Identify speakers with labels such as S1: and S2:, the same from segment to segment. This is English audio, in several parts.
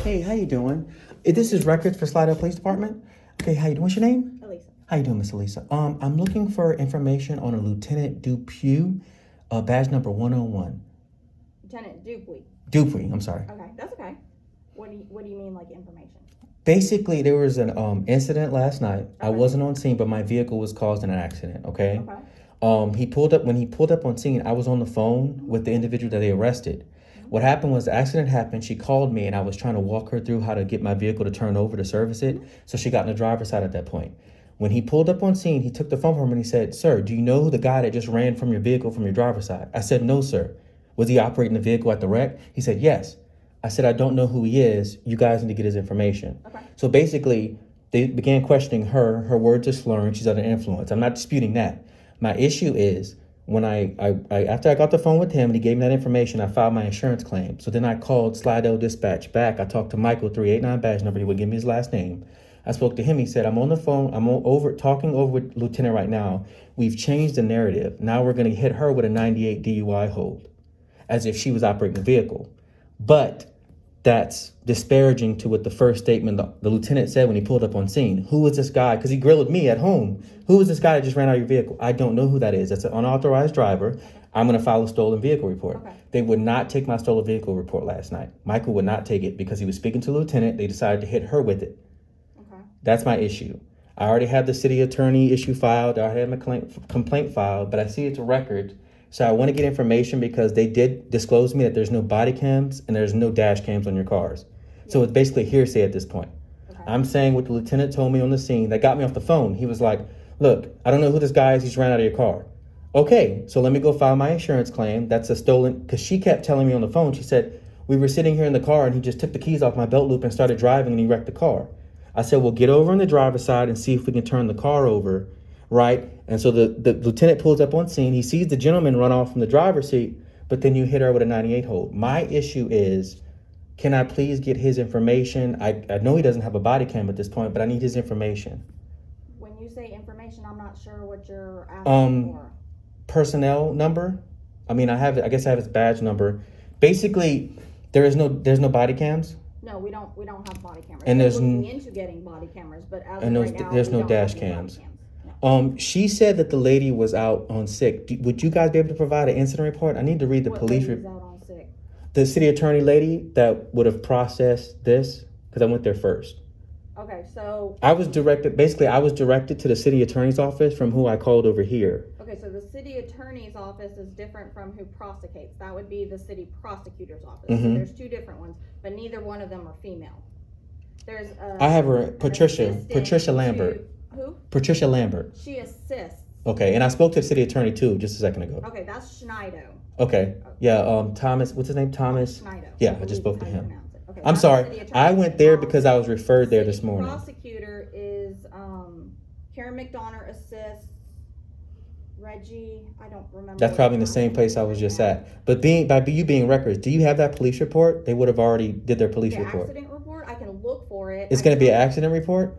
S1: Hey, how you doing? This is records for Slidell Police Department. Okay, how you doing? What's your name?
S2: Elisa.
S1: How you doing, Miss Elisa? I'm looking for information on a Lieutenant Dupuy, badge number 101.
S2: Lieutenant Dupuy.
S1: Dupuy, I'm sorry.
S2: Okay, that's okay. What do you mean, like, information?
S1: Basically, there was an incident last night.
S2: Okay.
S1: I wasn't on scene, but my vehicle was caused in an accident. Okay.
S2: Okay.
S1: When he pulled up on scene, I was on the phone with the individual that they arrested. What happened was the accident happened. She called me and I was trying to walk her through how to get my vehicle to turn over to service it. So she got in the driver's side at that point. When he pulled up on scene, he took the phone from her and he said, "Sir, do you know who the guy that just ran from your vehicle from your driver's side?" I said, "No, sir." "Was he operating the vehicle at the wreck?" He said, "Yes." I said, "I don't know who he is. You guys need to get his information."
S2: Okay.
S1: So basically, they began questioning her. Her words are slurring. She's under influence. I'm not disputing that. My issue is, when I after I got the phone with him and he gave me that information, I filed my insurance claim. So then I called Slidell Dispatch back. I talked to Michael, 389 badge number. He would give me his last name. I spoke to him. He said, "I'm on the phone. Talking over with Lieutenant right now. We've changed the narrative. Now we're going to hit her with a 98 DUI hold, as if she was operating the vehicle." But that's disparaging to what the first statement the lieutenant said when he pulled up on scene. "Who is this guy?" Because he grilled me at home. "Who is this guy that just ran out of your vehicle?" "I don't know who that is. That's an unauthorized driver. I'm going to file a stolen vehicle report."
S2: Okay.
S1: They would not take my stolen vehicle report last night. Michael would not take it because he was speaking to the lieutenant. They decided to hit her with it.
S2: Okay.
S1: That's my issue. I already have the city attorney issue filed. I already have my complaint filed, but I see it's a record. So I want to get information because they did disclose to me that there's no body cams and there's no dash cams on your cars. So it's basically hearsay at this point.
S2: Okay.
S1: I'm saying what the lieutenant told me on the scene that got me off the phone. He was like, "Look, I don't know who this guy is. He's ran out of your car." Okay, so let me go file my insurance claim. That's a stolen, because she kept telling me on the phone, she said, "We were sitting here in the car and he just took the keys off my belt loop and started driving and he wrecked the car." I said, "Well, get over on the driver's side and see if we can turn the car over." Right? And so the lieutenant pulls up on scene. He sees the gentleman run off from the driver's seat, but then you hit her with a 98 hold. My issue is, can I please get his information? I know he doesn't have a body cam at this point, but I need his information.
S2: When you say information, I'm not sure what you're asking for.
S1: Personnel number. I mean, I guess I have his badge number. Basically, there's no body cams.
S2: No, we don't have body cameras.
S1: And
S2: We're
S1: there's
S2: looking into getting body cameras, but as
S1: and
S2: of right now,
S1: there's
S2: we
S1: no
S2: don't
S1: dash
S2: have any body
S1: cams.
S2: No.
S1: She said that the lady was out on sick. Would you guys be able to provide an incident report? I need to read the
S2: What
S1: police
S2: lady was out on sick?
S1: The city attorney lady that would have processed this, because I went there first.
S2: Okay, so
S1: I was directed to the city attorney's office from who I called over here.
S2: Okay, so the city attorney's office is different from who prosecutes. That would be the city prosecutor's office. So there's two different ones, but neither one of them are female. There's
S1: I have her, Patricia Lambert.
S2: Who?
S1: Patricia Lambert.
S2: She assists.
S1: Okay, and I spoke to the city attorney too just a second ago.
S2: Okay, that's Schneido.
S1: Okay, yeah, Thomas, what's his name? Thomas?
S2: Schneido.
S1: Yeah, I just spoke to him.
S2: Okay,
S1: I'm sorry, I went there because I was referred there this morning.
S2: The prosecutor is Karen McDonough assists Reggie. I don't remember.
S1: That's probably in the same place I was just at. But by you being records, do you have that police report? They would have already did their police report.
S2: Accident report. I can look for it.
S1: It's going to be an accident report?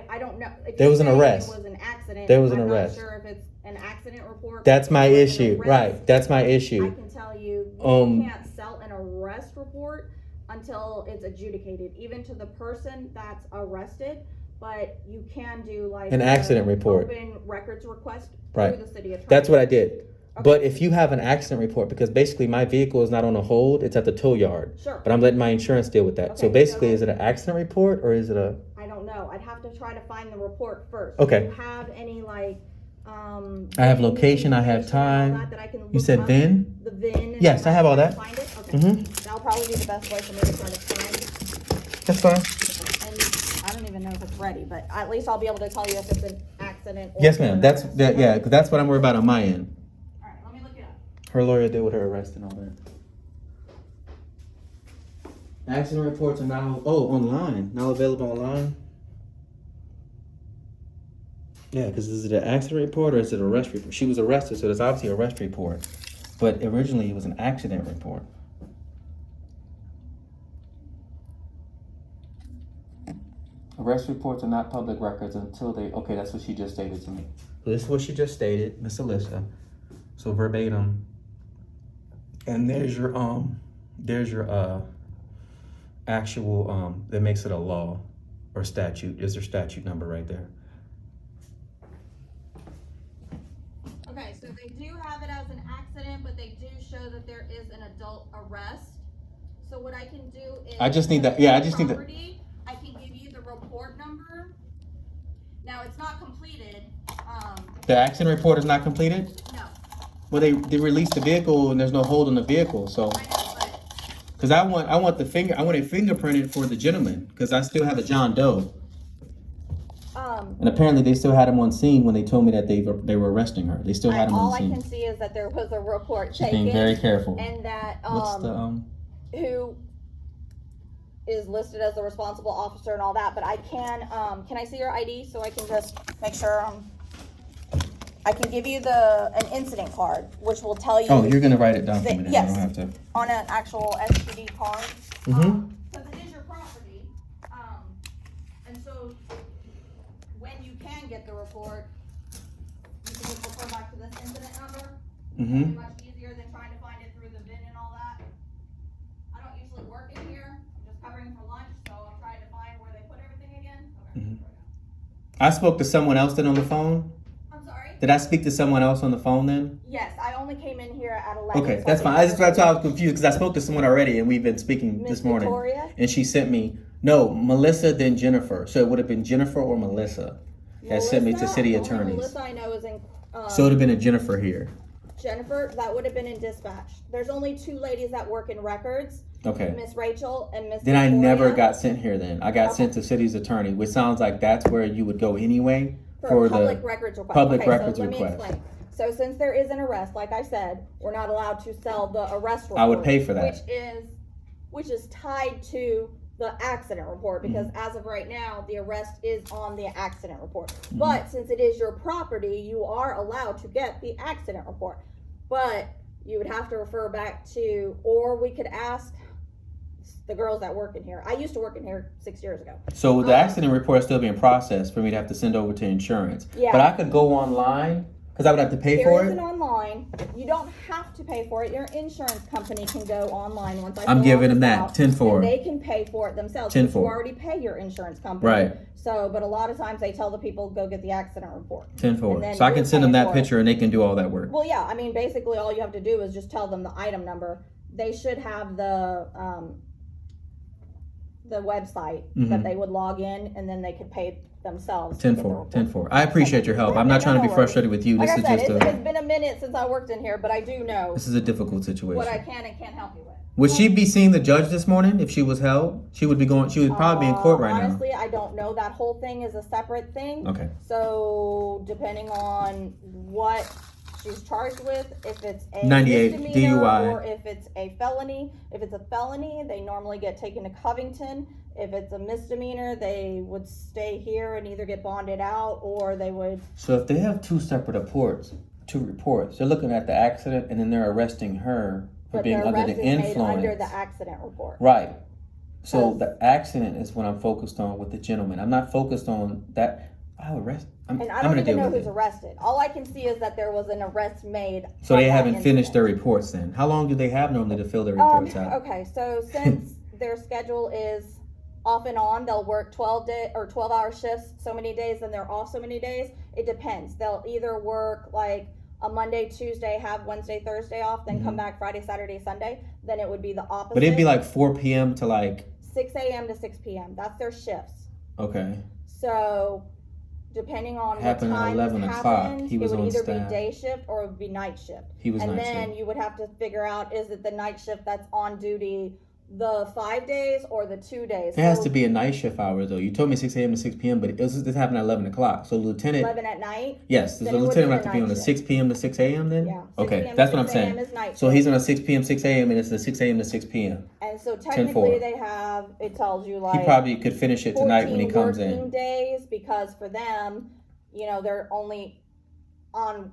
S2: I don't know. If
S1: there was an arrest.
S2: It was an accident.
S1: There was an arrest.
S2: I'm not sure if it's an accident report.
S1: That's my issue. Right. That's my issue.
S2: I can tell you, you can't sell an arrest report until it's adjudicated, even to the person that's arrested. But you can do like
S1: an accident report,
S2: open records request
S1: right.
S2: through the city attorney.
S1: That's what I did.
S2: Okay.
S1: But if you have an accident report, because basically my vehicle is not on a hold, it's at the tow yard.
S2: Sure.
S1: But I'm letting my insurance deal with that.
S2: Okay,
S1: so basically, is it an accident report or is it a?
S2: I don't know. I'd have to try to find the report first.
S1: Okay.
S2: Do you have any like?
S1: I have location. I have time.
S2: That I can look
S1: you said
S2: up?
S1: VIN?
S2: The VIN.
S1: Yes, I have all that.
S2: Find it? Okay. That'll probably be the best way for me to try to find.
S1: That's fine.
S2: And I don't even know if it's ready, but at least I'll be able to tell you if it's an accident. Or
S1: Yes, ma'am. That's that. Yeah, because that's what I'm worried about on my end.
S2: All right, let me look it up.
S1: Her lawyer did with her arrest and all that. Accident reports are now online. Now available online. Yeah, because is it an accident report or is it an arrest report? She was arrested, so there's obviously an arrest report. But originally it was an accident report. Arrest reports are not public records until they, okay, that's what she just stated to me. So this is what she just stated, Miss Alyssa. So verbatim. And there's your actual, that makes it a law or statute? Is there statute number right there?
S2: Okay, so they do have it as an accident, but they do show that there is an adult arrest. So what I can do is
S1: I just need that. Yeah, I just need that.
S2: I can give you the report number. Now it's not completed.
S1: The accident report is not completed?
S2: No.
S1: Well, they released the vehicle and there's no hold on the vehicle, so.
S2: I know, but
S1: Because I want it fingerprinted for the gentleman, because I still have a John Doe. And apparently they still had him on scene when they told me that they were arresting her. They still had him on scene.
S2: All I can see is that there was a report
S1: She's
S2: taken.
S1: being very careful.
S2: And that
S1: What's the
S2: who is listed as the responsible officer and all that, but I can I see your ID so I can just make sure I can give you an incident card, which will tell you.
S1: Oh, you're gonna write it down for me then.
S2: Yes,
S1: I don't have to.
S2: on an actual STD card.
S1: Mm-hmm.
S2: Because it is your property. And so when you can get the report, you can just refer back to this incident number.
S1: Mm-hmm.
S2: It'll be much easier than trying to find it through the VIN and all that. I don't usually work in here. I'm just covering for lunch, so I'm trying to find where they put everything again. Okay.
S1: Mm-hmm. I spoke to someone else then on the phone.
S2: I'm sorry?
S1: Did I speak to someone else on the phone then?
S2: Yes, I only came in here at 11.
S1: Okay,
S2: so
S1: that's fine. That's why I was confused, because I spoke to someone already and we've been speaking
S2: Miss
S1: this morning.
S2: Victoria?
S1: And she sent me, no, Melissa, then Jennifer. So it would have been Jennifer or Melissa that sent me to city
S2: the only
S1: attorneys.
S2: Melissa I know is in.
S1: So it would have been a Jennifer here.
S2: Jennifer, that would have been in dispatch. There's only two ladies that work in records.
S1: Okay.
S2: Miss Rachel and Miss
S1: Then I
S2: Victoria.
S1: never got sent here then. I got sent to city's attorney, which sounds like that's where you would go anyway
S2: for
S1: the
S2: public records request.
S1: public
S2: Okay,
S1: records
S2: so let
S1: request.
S2: me explain. So since there is an arrest, like I said, we're not allowed to sell the arrest report.
S1: I would pay for that.
S2: Which is tied to the accident report, because
S1: Mm-hmm.
S2: as of right now, the arrest is on the accident report.
S1: Mm-hmm.
S2: But since it is your property, you are allowed to get the accident report. But you would have to refer back to, or we could ask the girls that work in here. I used to work in here 6 years ago.
S1: So the accident report is still being processed for me to have to send over to insurance.
S2: Yeah.
S1: But I could go online, because I would have to pay for
S2: There is
S1: it.
S2: an online. You don't have to pay for it. Your insurance company can go online once I
S1: I'm
S2: fill
S1: giving
S2: all
S1: them
S2: this
S1: that,
S2: out,
S1: 10 for
S2: and
S1: it.
S2: they can pay for it themselves.
S1: 10
S2: because you
S1: for it.
S2: already pay your insurance company.
S1: Right.
S2: So, but a lot of times they tell the people go get the accident report.
S1: 10 for
S2: And
S1: it.
S2: then
S1: So I can
S2: you're
S1: send them
S2: paying
S1: that
S2: for it.
S1: picture and they can do all that work.
S2: Well, yeah. I mean, basically, all you have to do is just tell them the item number. They should have the website that they would log in, and then they could pay themselves.
S1: 10 for. 10 for. I appreciate your help. I'm not trying to be frustrated with you.
S2: Like
S1: This
S2: I
S1: is
S2: said,
S1: just
S2: it's been a minute since I worked in here, but I do know
S1: this is a difficult situation.
S2: what I can and can't help you with.
S1: Would she be seeing the judge this morning if she was held? She would probably be in court right
S2: Honestly, I don't know. That whole thing is a separate thing.
S1: Okay.
S2: So depending on what she's charged with, if it's a
S1: 98
S2: misdemeanor
S1: DUI.
S2: or if it's a felony. If it's a felony, they normally get taken to Covington. If it's a misdemeanor, they would stay here and either get bonded out, or they would.
S1: So if they have two reports, they're looking at the accident and then they're arresting her for
S2: But
S1: being
S2: the
S1: under
S2: arrest
S1: the
S2: is made
S1: influence.
S2: under the accident report.
S1: Right. So
S2: Yes.
S1: the accident is what I'm focused on with the gentleman. I'm not focused on that. I'm
S2: And I
S1: gonna
S2: don't even
S1: deal
S2: know
S1: with
S2: who's
S1: it.
S2: arrested. All I can see is that there was an arrest made.
S1: So they
S2: on that
S1: haven't finished
S2: incident.
S1: their reports then. How long do they have normally to fill their reports out?
S2: Okay, so since their schedule is off and on, they'll work 12-hour shifts so many days, then they're off so many days. It depends. They'll either work like a Monday, Tuesday, have Wednesday, Thursday off, then come back Friday, Saturday, Sunday. Then it would be the opposite.
S1: But it'd be like 4 p.m. to like
S2: 6 a.m. to 6 p.m. That's their shifts.
S1: okay.
S2: So depending on
S1: Happened
S2: what
S1: at
S2: time
S1: 11
S2: it
S1: o'clock.
S2: happened,
S1: He was
S2: it would
S1: on
S2: either
S1: staff.
S2: be day shift or it would be night shift.
S1: He was
S2: And
S1: night
S2: then
S1: shift.
S2: you would have to figure out, is it the night shift that's on duty the 5 days or the 2 days?
S1: It has
S2: So
S1: to be a night shift hours though. You told me 6 a.m. to 6 p.m., but this happened at 11 o'clock. So lieutenant,
S2: 11 at night.
S1: yes, the
S2: Then it would
S1: lieutenant
S2: be
S1: would have
S2: the
S1: to be on
S2: night
S1: a
S2: shift.
S1: 6 p.m. to 6 a.m. then?
S2: Yeah. 6
S1: Okay,
S2: p.m.
S1: that's
S2: to
S1: what I'm
S2: 6 a.m.
S1: saying.
S2: is night
S1: So
S2: shift.
S1: he's on a 6 p.m. 6 a.m. and it's a 6 a.m. to 6 p.m.
S2: And so
S1: 10-4.
S2: technically they have, it tells you like
S1: He probably could finish it tonight when he
S2: 14
S1: comes
S2: working
S1: in.
S2: days, because for them, they're only on.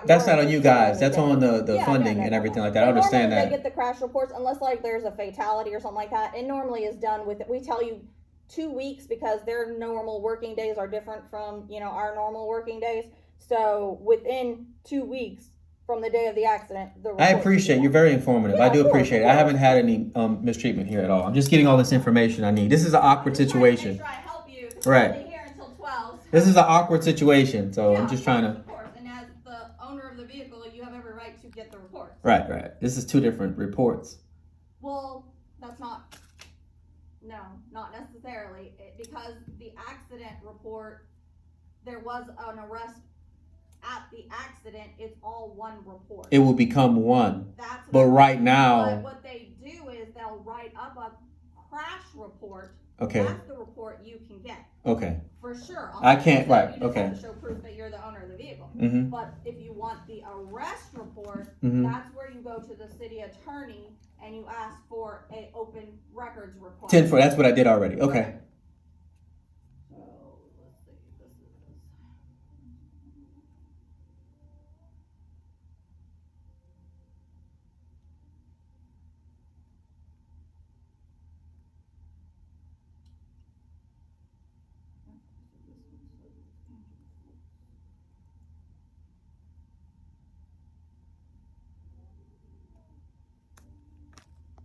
S1: That's not on you guys. That's
S2: on
S1: on the funding and everything like that. I understand
S2: They
S1: that.
S2: get the crash reports unless like there's a fatality or something like that. It normally is done with, we tell you 2 weeks because their normal working days are different from, our normal working days. So within 2 weeks, from the day of the accident. The
S1: I
S2: report should be
S1: appreciate
S2: on.
S1: you're very informative.
S2: Yeah,
S1: I do
S2: of course,
S1: appreciate it.
S2: of
S1: I haven't
S2: course.
S1: had any mistreatment here at all. I'm just getting all this information I need. This is an awkward
S2: I'm just trying to make
S1: situation.
S2: sure I help you, 'cause
S1: Right.
S2: I'm only here until 12.
S1: This is an awkward situation, so
S2: Yeah,
S1: I'm just trying to.
S2: Of course, and as the owner of the vehicle, you have every right to get the report.
S1: Right. This is two different reports.
S2: Well, that's not. No, not necessarily, because the accident report, there was an arrest at the accident. It's all one report.
S1: It will become one.
S2: That's
S1: But
S2: what-
S1: right now-
S2: But what they do is they'll write up a crash report.
S1: Okay.
S2: That's the report you can get.
S1: Okay.
S2: For sure.
S1: I can't-
S2: 100%.
S1: right,
S2: You just
S1: okay.
S2: have to show proof that you're the owner of the vehicle.
S1: Mm-hmm.
S2: But if you want the arrest report,
S1: Mhm.
S2: that's where you go to the city attorney and you ask for a open records request.
S1: 10 for that's what I did already. Okay.